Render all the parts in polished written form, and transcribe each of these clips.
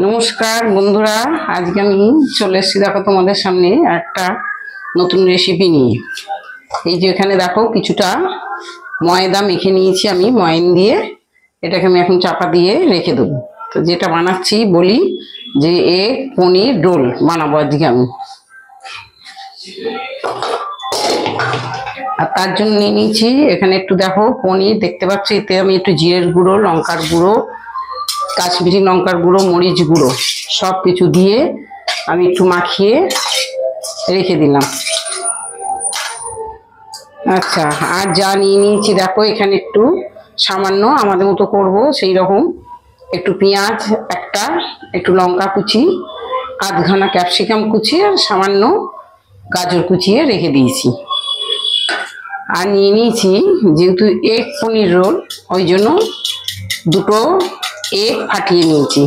নমস্কার বন্ধুরা, আজকে আমি চলে এসেছি দেখো তোমাদের সামনে একটা নতুন রেসিপি নিয়ে। এই যে এখানে দেখো কিছুটা ময়দা মেখে নিয়েছি আমি, ময়ান দিয়ে এটাকে আমি এখন চাপা দিয়ে রেখে দেবো। তো যেটা বানাচ্ছি বলি যে এগ পনির রোল বানাবো আজকে আমি। আর তার জন্য নিয়ে নিয়েছি এখানে একটু দেখো পনির দেখতে পাচ্ছি, এতে আমি একটু জিরের গুঁড়ো, লঙ্কার গুঁড়ো, কাশ্মীরি লঙ্কার গুঁড়ো, মরিচ গুঁড়ো সব কিছু দিয়ে আমি একটু মাখিয়ে রেখে দিলাম। আচ্ছা, আর যা নিয়ে নিয়েছি দেখো এখানে একটু সামান্য আমাদের মতো করব সেই রকম একটু পেঁয়াজ একটা, একটু লঙ্কা কুচি, আধখানা ক্যাপসিকাম কুচি আর সামান্য গাজর কুচিয়ে রেখে দিয়েছি। আর নিয়ে নিয়েছি যেহেতু এগ পনির রোল, ওই জন্য দুটো এগ ফাটিয়ে নিয়েছি।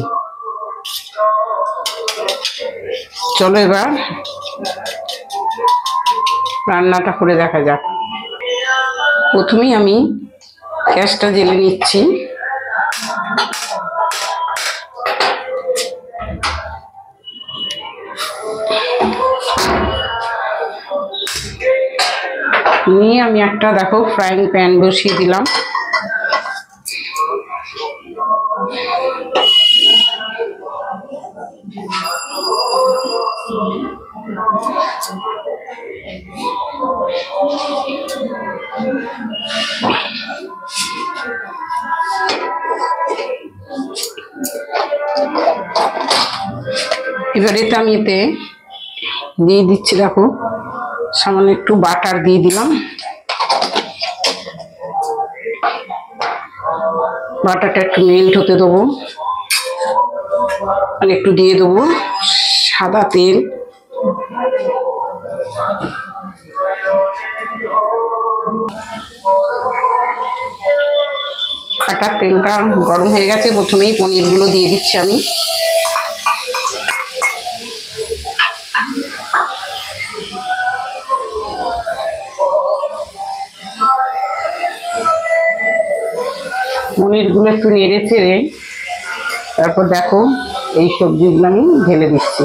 চলো এবার রান্নাটা করে দেখা যাক। প্রথমেই আমি গ্যাসটা জ্বেলে নিচ্ছি। নিয়ে আমি একটা দেখো ফ্রাইং প্যান বসিয়ে দিলাম। এবারে আমি এতে দিয়ে দিচ্ছি দেখো সামান্য একটু বাটার দিয়ে দিলাম। বাটারটা একটু মেল্ট হতে দেবো। আর একটু দিয়ে দেবো সাদা তেল। খাটার তেলটা গরম হয়ে গেছে, প্রথমেই পনিরগুলো দিয়ে দিচ্ছি আমি। পনিরগুলো একটু নেড়ে চেড়ে তারপর দেখো এই সবজিগুলো আমি ঢেলে দিচ্ছি।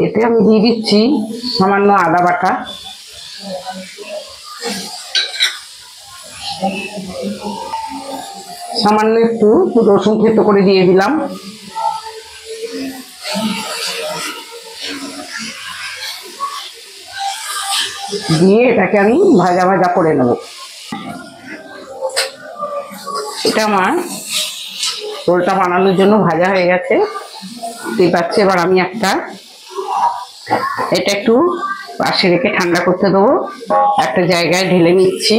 এতে আমি দিয়ে দিচ্ছি সামান্য আদা বাটা, সামান্য একটু রসুন থেতো করে দিয়ে দিলাম। দিয়ে এটাকে আমি ভাজা ভাজা করে নেব। এটা আমার রোলটা বানানোর জন্য ভাজা হয়ে গেছে, ঠিক আছে। এবার আমি এটা একটু পাশে রেখে ঠান্ডা করতে দেবো, একটা জায়গায় ঢেলে নিচ্ছি।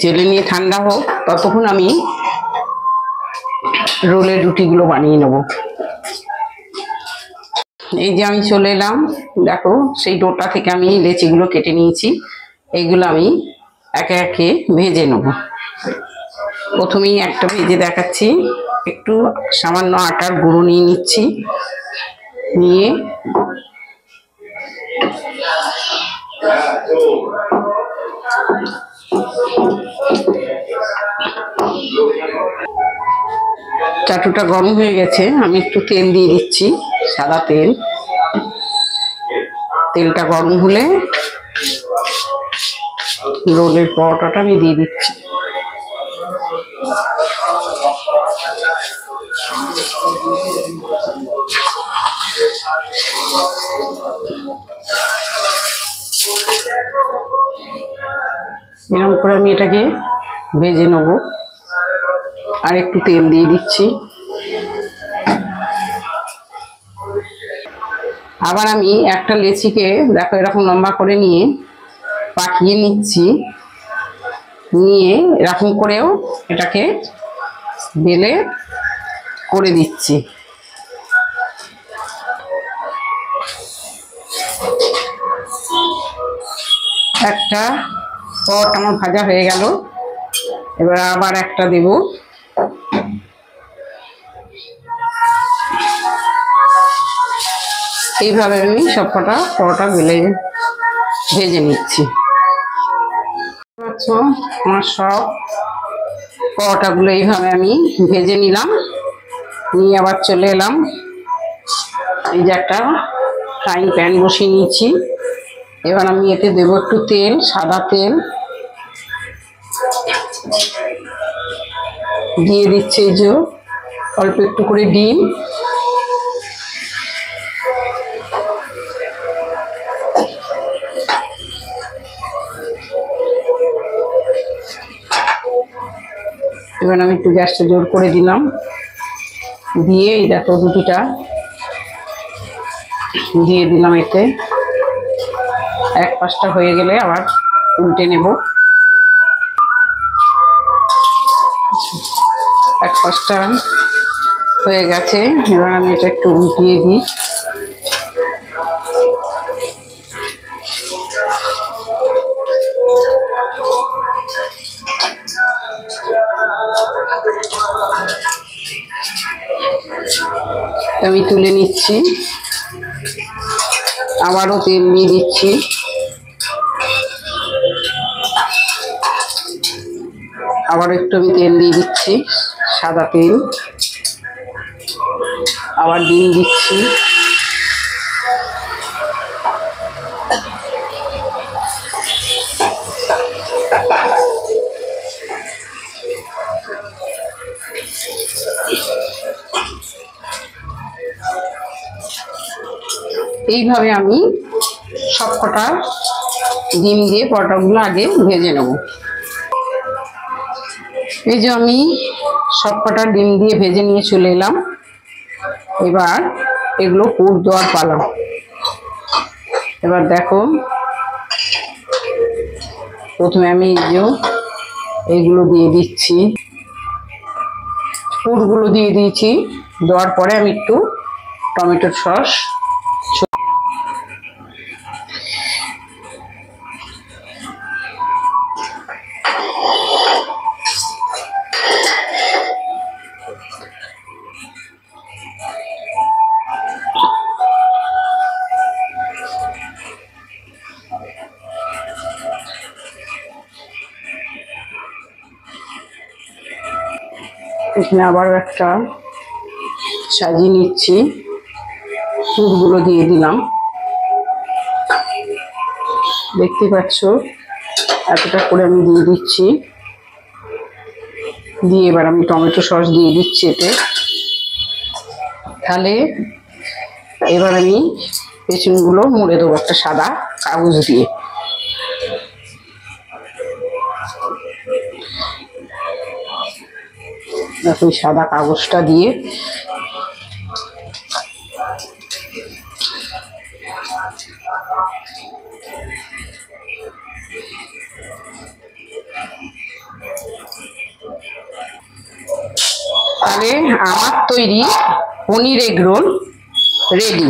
ঢেলে নিয়ে ঠান্ডা হোক, ততক্ষণ আমি রোলের রুটিগুলো বানিয়ে নেব। এই যে আমি চলে এলাম, দেখো সেই ডোটা থেকে আমি লেচিগুলো কেটে নিয়েছি। এইগুলো আমি একে একে ভেজে নেব। প্রথমেই একটা ভেজে দেখাচ্ছি। একটু সামান্য আটার গুঁড়ো নিয়ে নিচ্ছি, নিয়ে চাটুটা গরম হয়ে গেছে, আমি একটু তেল দিয়ে দিচ্ছি, সাদা তেল। তেলটা গরম হলে রোলের পরোটাটা আমি দিয়ে দিচ্ছি। এরকম করে আমি এটাকে ভেজে নেব। আর একটু তেল দিয়ে দিচ্ছি। আবার আমি একটা লেচিকে দেখো এরকম লম্বা করে নিয়ে পাকিয়ে নিচ্ছি, নিয়ে এরকম করেও এটাকে বেলে করে দিচ্ছি। একটা পট আমার ভাজা হয়ে গেল, এবার আবার একটা দেব। এইভাবে আমি সবকটা পরোটা ভেজে নিচ্ছি। আমার সব পরোটাগুলো এইভাবে আমি ভেজে নিলাম, নিয়ে আবার চলে এলাম। এই যে একটা ফ্রাইং প্যান বসিয়ে নিয়েছি, এবার আমি এতে দেবো একটু তেল, সাদা তেল দিয়ে দিচ্ছি। এই যে অল্প একটু করে ডিম, এবার আমি একটু গ্যাসটা জোর করে দিলাম, দিয়ে এই দেখো রুটিটা দিয়ে দিলাম এতে। এক পাশটা হয়ে গেলে আবার উল্টে নেব। এক পাশটা হয়ে গেছে, এবার আমি এটা একটু উল্টিয়ে দিই। আমি তুলে নিচ্ছি, আবারও তেল দিয়ে দিচ্ছি। আবার একটু আমি তেল দিয়ে দিচ্ছি, সাদা তেল। আবার ডিম দিচ্ছি, এইভাবে আমি সবকটা ডিম দিয়ে পরোটাগুলো আগে ভেজে নেব। এই যে আমি সবকটা ডিম দিয়ে ভেজে নিয়ে চলে এলাম, এবার এগুলো পুর দেওয়ার পালা। এবার দেখো, প্রথমে আমি এইগুলো দিয়ে দিচ্ছি, পুরগুলো দিয়ে দিয়েছি। দেওয়ার পরে আমি একটু টমেটোর সস, এখানে আবারও একটা সাজিয়ে নিচ্ছি, পুরগুলো দিয়ে দিলাম। দেখতে পাচ্ছ এতটা করে আমি দিয়ে দিচ্ছি। দিয়ে এবার আমি টমেটো সস দিয়ে দিচ্ছি এতে। তাহলে এবার আমি পেছনগুলো মুড়ে দেবো একটা সাদা কাগজ দিয়ে। দেখো সাদা কাগজটা দিয়ে তাহলে আমার তৈরি পনির এগ রোল রেডি।